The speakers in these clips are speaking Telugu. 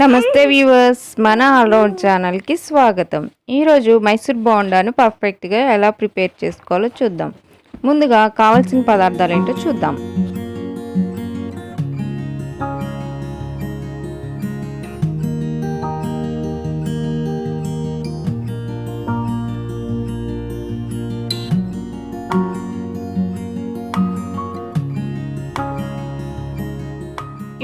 నమస్తే వ్యూవర్స్, మన ఆల్రౌండ్ ఛానల్కి స్వాగతం. ఈరోజు మైసూర్ బోండాను పర్ఫెక్ట్గా ఎలా ప్రిపేర్ చేసుకోవాలో చూద్దాం. ముందుగా కావాల్సిన పదార్థాలు ఏంటో చూద్దాం.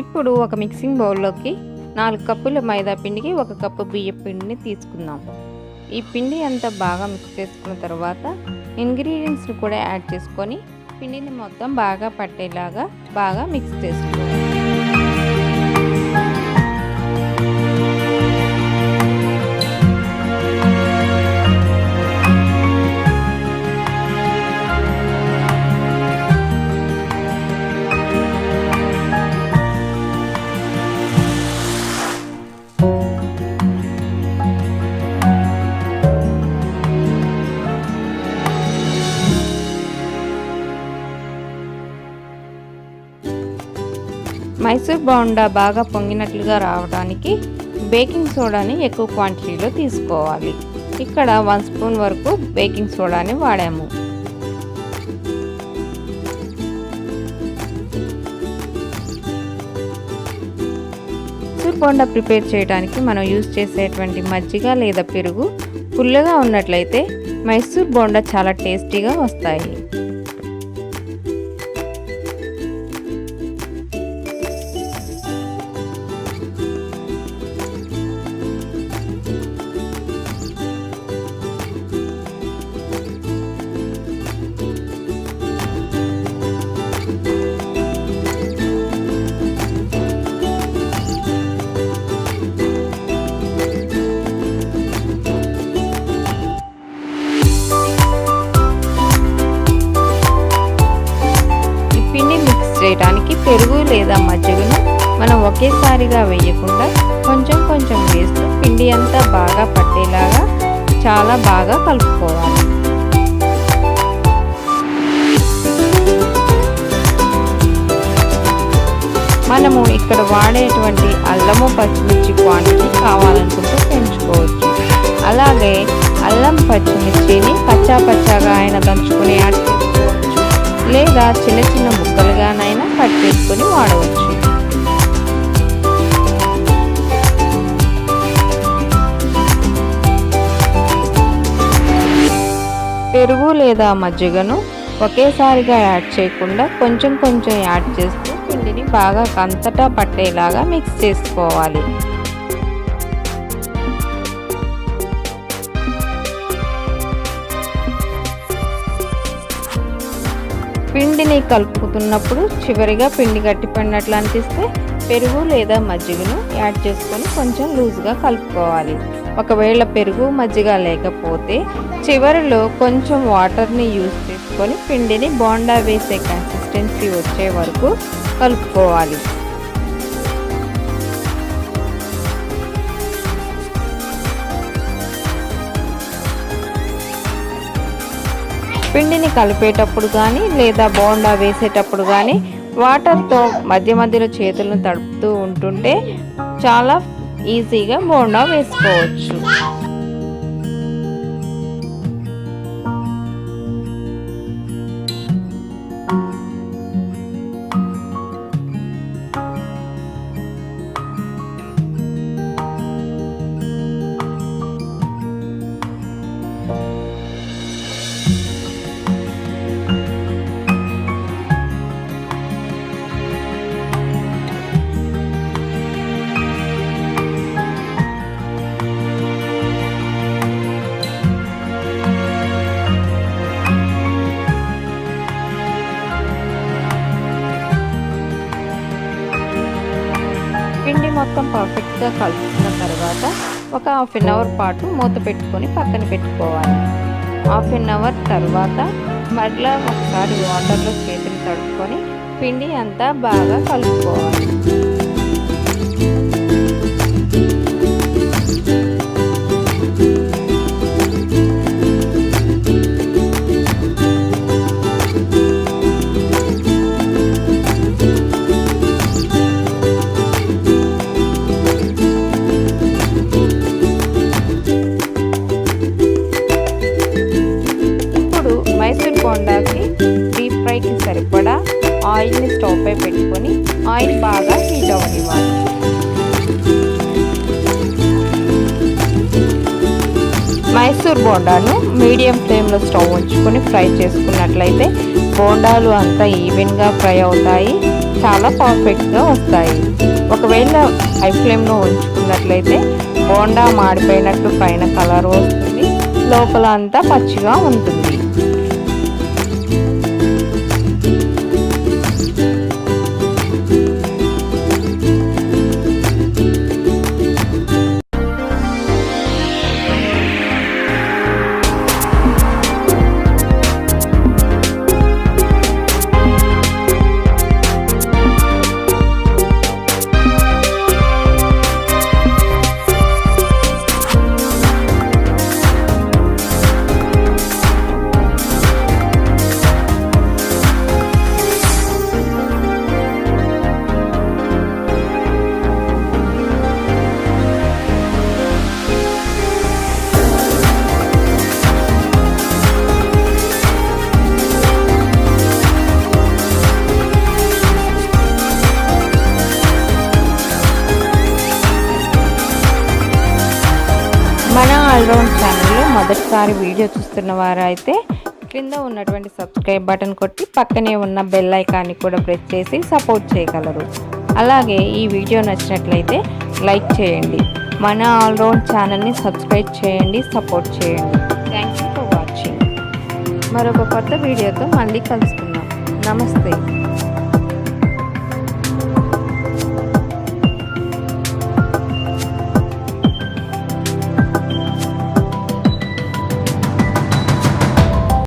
ఇప్పుడు ఒక మిక్సింగ్ బౌల్లోకి 4 కప్పుల మైదా పిండికి 1 కప్పు బియ్యం పిండిని తీసుకుందాం. ఈ పిండి అంతా బాగా మిక్స్ చేసుకున్న తర్వాత ఇంగ్రీడియంట్స్ని కూడా యాడ్ చేసుకొని పిండిని మొత్తం బాగా పట్టేలాగా బాగా మిక్స్ చేసుకోవాలి. మైసూర్ బోండా బాగా పొంగినట్లుగా రావడానికి బేకింగ్ సోడాని ఎక్కువ క్వాంటిటీలో తీసుకోవాలి. ఇక్కడ 1 స్పూన్ వరకు బేకింగ్ సోడాని వాడాము. మైసూర్ బోండా ప్రిపేర్ చేయడానికి మనం యూజ్ చేసేటువంటి మజ్జిగ లేదా పెరుగు పుల్లగా ఉన్నట్లయితే మైసూర్ బోండా చాలా టేస్టీగా వస్తాయి. చేయడానికి పెరుగు లేదా మజ్జిగను మనం ఒకేసారిగా వేయకుండా కొంచెం కొంచెం వేస్తూ పిండి అంతా బాగా పట్టేలాగా చాలా బాగా కలుపుకోవాలి. మనము ఇక్కడ వాడేటువంటి అల్లము పచ్చిమిర్చి క్వాంటిటీ కావాలనుకుంటే పెంచుకోవచ్చు. అలాగే అల్లం పచ్చిమిర్చిని పచ్చాగా అయినా దంచుకుని యాడ్ చేసుకోవచ్చు, లేదా చిన్న చిన్న ముక్కలుగానైనా కట్ చేసుకొని వాడవచ్చు. పెరుగు లేదా మజ్జిగను ఒకేసారిగా యాడ్ చేయకుండా కొంచెం కొంచెం యాడ్ చేస్తూ పిండిని బాగా అంతటా పట్టేలాగా మిక్స్ చేసుకోవాలి. పిండిని కలుపుతున్నప్పుడు చివరిగా పిండి గట్టిపడినట్లు అనిపిస్తే పెరుగు లేదా మజ్జిగను యాడ్ చేసుకొని కొంచెం లూజ్గా కలుపుకోవాలి. ఒకవేళ పెరుగు మజ్జిగ లేకపోతే చివరిలో కొంచెం వాటర్ని యూజ్ చేసుకొని పిండిని బోండా వేసే కన్సిస్టెన్సీ వచ్చే వరకు కలుపుకోవాలి. పిండిని కలిపేటప్పుడు కానీ లేదా బోండా వేసేటప్పుడు కానీ వాటర్తో మధ్య మధ్యలో చేతులను తడుపుతూ ఉంటుంటే చాలా ఈజీగా బోండా వేసుకోవచ్చు. పిండి మొత్తం పర్ఫెక్ట్గా కలుపుకున్న తర్వాత ఒక హాఫ్ అన్ అవర్ పాటు మూత పెట్టుకొని పక్కన పెట్టుకోవాలి. హాఫ్ అన్ అవర్ తర్వాత మరలా ఒకసారి వాటర్లో చేతులు తడుపుకొని పిండి అంతా బాగా కలుపుకోవాలి. మైసూర్ బోండాను మీడియం ఫ్లేమ్లో స్టవ్ ఉంచుకొని ఫ్రై చేసుకున్నట్లయితే బోండాలు అంతా ఈవెన్గా ఫ్రై అవుతాయి, చాలా పర్ఫెక్ట్గా వస్తాయి. ఒకవేళ హై ఫ్లేమ్లో ఉంచుకున్నట్లయితే బోండా మాడిపోయినట్టు పైన కలర్ వస్తుంది, లోపల అంతా పచ్చిగా ఉంటుంది. మన ఆల్రౌండ్ ఛానల్లో మొదటిసారి వీడియో చూస్తున్న వారైతే క్రింద ఉన్నటువంటి సబ్స్క్రైబ్ బటన్ కొట్టి పక్కనే ఉన్న బెల్ ఐకాన్ని కూడా ప్రెస్ చేసి సపోర్ట్ చేయగలరు. అలాగే ఈ వీడియో నచ్చినట్లయితే లైక్ చేయండి. మన ఆల్రౌండ్ ఛానల్ని సబ్స్క్రైబ్ చేయండి, సపోర్ట్ చేయండి. Thank you for watching. మరొక కొత్త వీడియోతో మళ్ళీ కలుసుకుందాం. నమస్తే.